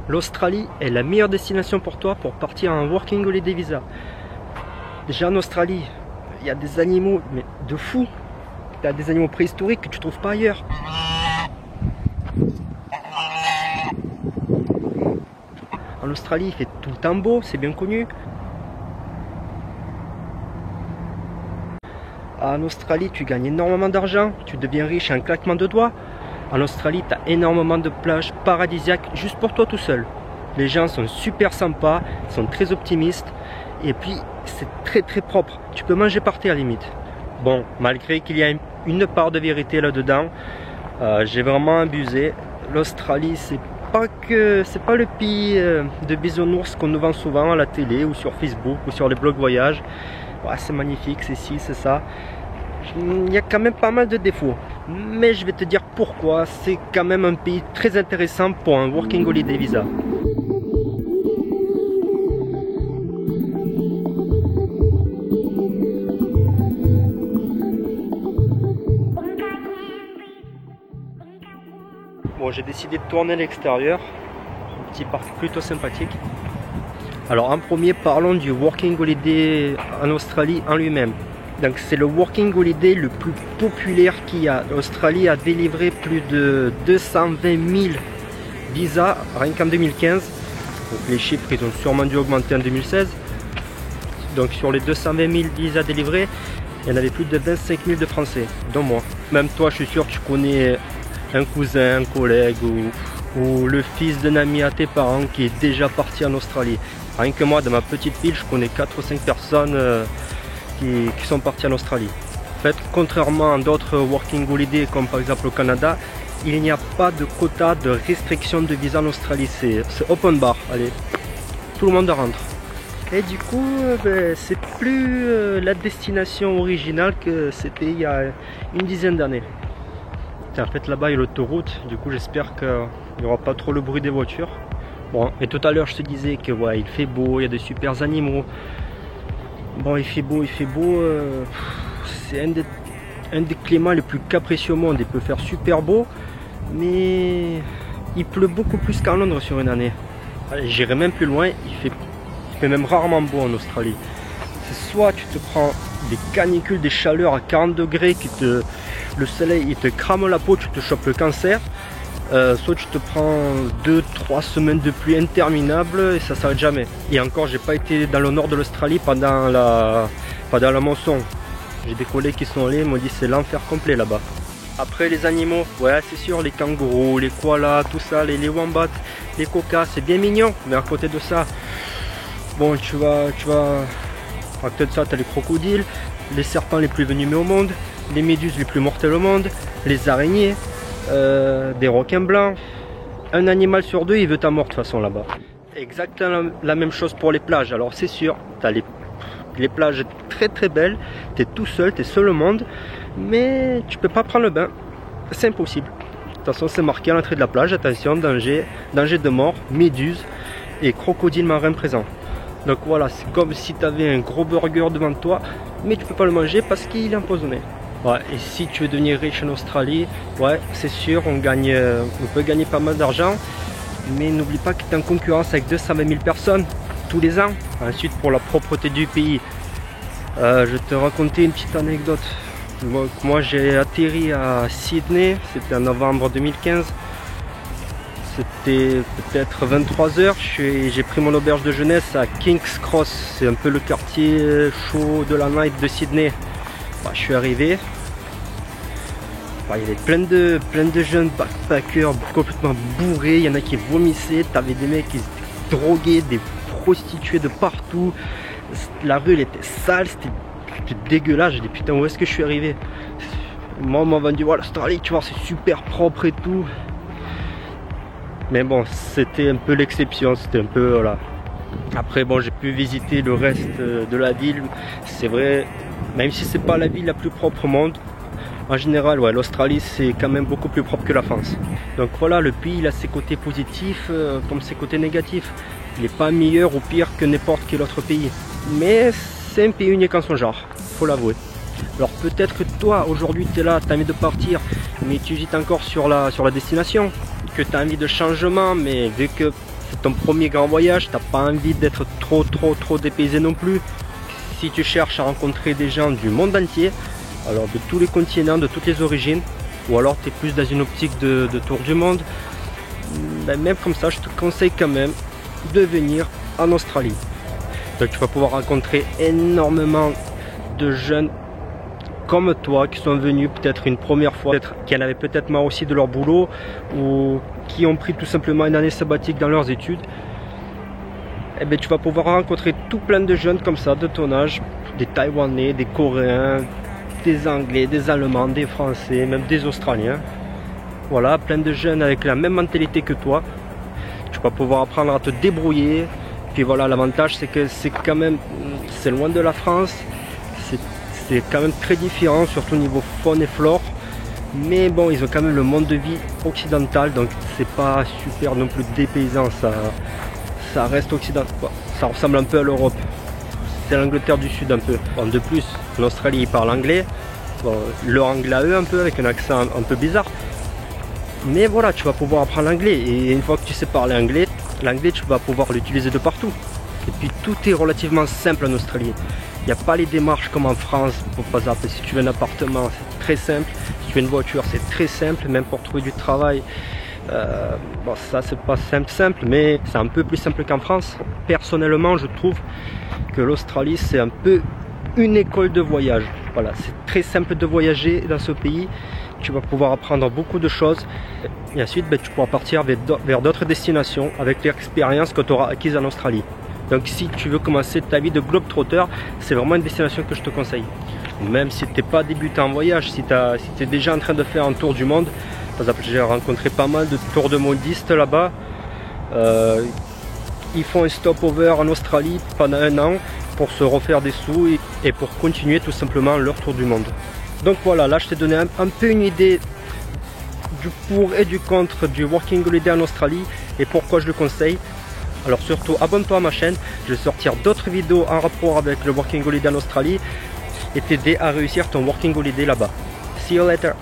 l'Australie est la meilleure destination pour toi pour partir en Working Holiday Visa. Déjà en Australie, il y a des animaux mais de fou. Tu as des animaux préhistoriques que tu trouves pas ailleurs. En Australie, il fait tout le temps beau, c'est bien connu. En Australie, tu gagnes énormément d'argent, tu deviens riche à un claquement de doigts. En Australie, tu as énormément de plages paradisiaques juste pour toi tout seul. Les gens sont super sympas, sont très optimistes. Et puis, c'est très propre. Tu peux manger par terre limite. Bon, malgré qu'il y a une part de vérité là-dedans, j'ai vraiment abusé. L'Australie, c'est pas le pays de bisounours qu'on nous vend souvent à la télé ou sur Facebook ou sur les blogs voyages. Ouais, c'est magnifique, c'est ci, c'est ça. Il y a quand même pas mal de défauts. Mais je vais te dire pourquoi. C'est quand même un pays très intéressant pour un Working Holiday Visa. Bon, j'ai décidé de tourner à l'extérieur. Un petit parc plutôt sympathique. Alors en premier, parlons du Working Holiday en Australie en lui-même. Donc c'est le Working Holiday le plus populaire qu'il y a. L'Australie a délivré plus de 220 000 visas rien qu'en 2015. Donc les chiffres ils ont sûrement dû augmenter en 2016. Donc sur les 220 000 visas délivrés, il y en avait plus de 25 000 de Français, dont moi. Même toi, je suis sûr que tu connais un cousin, un collègue ou le fils d'un ami à tes parents qui est déjà parti en Australie. Rien que moi, dans ma petite ville, je connais 4 ou 5 personnes qui sont parties en Australie. En fait, contrairement à d'autres Working Holiday, comme par exemple au Canada, il n'y a pas de quota de restriction de visa en Australie. C'est open bar, allez, tout le monde rentre. Et du coup, c'est plus la destination originale que c'était il y a une dizaine d'années. En fait, là-bas, il y a l'autoroute, du coup, j'espère qu'il n'y aura pas trop le bruit des voitures. Bon, et tout à l'heure, je te disais que ouais, il fait beau, il y a des super animaux. Bon, il fait beau, c'est un des climats les plus capricieux au monde. Il peut faire super beau, mais il pleut beaucoup plus qu'en Londres sur une année. J'irai même plus loin, il fait même rarement beau en Australie. C'est soit tu te prends des canicules, des chaleurs à 40 degrés, le soleil il te crame la peau, tu te chopes le cancer. Soit tu te prends 2-3 semaines de pluie interminables et ça s'arrête jamais. Et encore, j'ai pas été dans le nord de l'Australie pendant la mousson. J'ai des collègues qui sont allés, ils m'ont dit c'est l'enfer complet là-bas. Après les animaux, ouais c'est sûr, les kangourous, les koalas, tout ça, les wombats, les kokas, c'est bien mignon. Mais à côté de ça, bon tu vas à côté de ça, tu as les crocodiles, les serpents les plus venimeux au monde, les méduses les plus mortelles au monde, les araignées. Des requins blancs. Un animal sur deux il veut ta mort de toute façon là-bas. Exactement la même chose pour les plages. Alors c'est sûr, tu as les plages très belles, tu es tout seul, tu es seul au monde, mais tu peux pas prendre le bain, c'est impossible. De toute façon c'est marqué à l'entrée de la plage, attention, danger de mort, méduses et crocodiles marins présents. Donc voilà, c'est comme si tu avais un gros burger devant toi, mais tu peux pas le manger parce qu'il est empoisonné. Ouais, et si tu veux devenir riche en Australie, ouais, c'est sûr, on peut gagner pas mal d'argent, mais n'oublie pas que tu es en concurrence avec 220 000 personnes tous les ans. Ensuite, pour la propreté du pays, je vais te raconter une petite anecdote. Moi, j'ai atterri à Sydney, c'était en novembre 2015. C'était peut-être 23 h. J'ai pris mon auberge de jeunesse à King's Cross, c'est un peu le quartier chaud de la night de Sydney. Bah, je suis arrivé, bah, il y avait plein de jeunes backpackers complètement bourrés, il y en a qui vomissaient, t'avais des mecs qui étaient drogués, des prostituées de partout, la rue elle était sale, c'était dégueulasse. J'ai dit putain où est-ce que je suis arrivé. Moi on m'a vendu voilà, l'Australie tu vois c'est super propre et tout, mais bon c'était un peu l'exception, c'était un peu voilà. Après bon j'ai pu visiter le reste de la ville, c'est vrai. Même si c'est pas la ville la plus propre au monde, en général, ouais, l'Australie c'est quand même beaucoup plus propre que la France. Donc voilà, le pays il a ses côtés positifs comme ses côtés négatifs. Il n'est pas meilleur ou pire que n'importe quel autre pays. Mais c'est un pays unique en son genre, faut l'avouer. Alors peut-être que toi aujourd'hui tu es là, tu as envie de partir, mais tu hésites encore sur la destination, que tu as envie de changement, mais vu que c'est ton premier grand voyage, t'as pas envie d'être trop dépaysé non plus. Si tu cherches à rencontrer des gens du monde entier, alors de tous les continents, de toutes les origines, ou alors tu es plus dans une optique de tour du monde, ben même comme ça, je te conseille quand même de venir en Australie. Donc tu vas pouvoir rencontrer énormément de jeunes comme toi qui sont venus peut-être une première fois, qui en avaient peut-être marre aussi de leur boulot ou qui ont pris tout simplement une année sabbatique dans leurs études. Et bien tu vas pouvoir rencontrer tout plein de jeunes comme ça de ton âge, des Taïwanais, des Coréens, des Anglais, des Allemands, des Français, même des Australiens. Voilà, plein de jeunes avec la même mentalité que toi. Tu vas pouvoir apprendre à te débrouiller. Puis voilà, l'avantage c'est que c'est loin de la France. C'est quand même très différent, surtout au niveau faune et flore. Mais bon, ils ont quand même le monde de vie occidental, donc c'est pas super non plus dépaysant. Ça reste occidental, ça ressemble un peu à l'Europe. C'est l'Angleterre du Sud un peu. Bon, de plus, l'Australie ils parlent anglais. Bon, leur anglais à eux un peu, avec un accent un peu bizarre. Mais voilà, tu vas pouvoir apprendre l'anglais. Et une fois que tu sais parler anglais, l'anglais tu vas pouvoir l'utiliser de partout. Et puis tout est relativement simple en Australie. Il n'y a pas les démarches comme en France. Par exemple, si tu veux un appartement, c'est très simple. Si tu veux une voiture, c'est très simple. Même pour trouver du travail, bon, ça c'est pas simple, mais c'est un peu plus simple qu'en France. Personnellement, je trouve que l'Australie, c'est un peu une école de voyage. Voilà, c'est très simple de voyager dans ce pays. Tu vas pouvoir apprendre beaucoup de choses. Et ensuite, ben, tu pourras partir vers d'autres destinations avec l'expérience que tu auras acquise en Australie. Donc si tu veux commencer ta vie de globetrotter, c'est vraiment une destination que je te conseille. Même si tu n'es pas débutant en voyage, si tu es déjà en train de faire un tour du monde. Par exemple, j'ai rencontré pas mal de tours de mondistes là-bas. Ils font un stopover en Australie pendant 1 an pour se refaire des sous et pour continuer tout simplement leur tour du monde. Donc voilà, là je t'ai donné un peu une idée du pour et du contre du Working Holiday en Australie et pourquoi je le conseille. Alors surtout abonne-toi à ma chaîne, je vais sortir d'autres vidéos en rapport avec le Working Holiday en Australie et t'aider à réussir ton Working Holiday là-bas. See you later.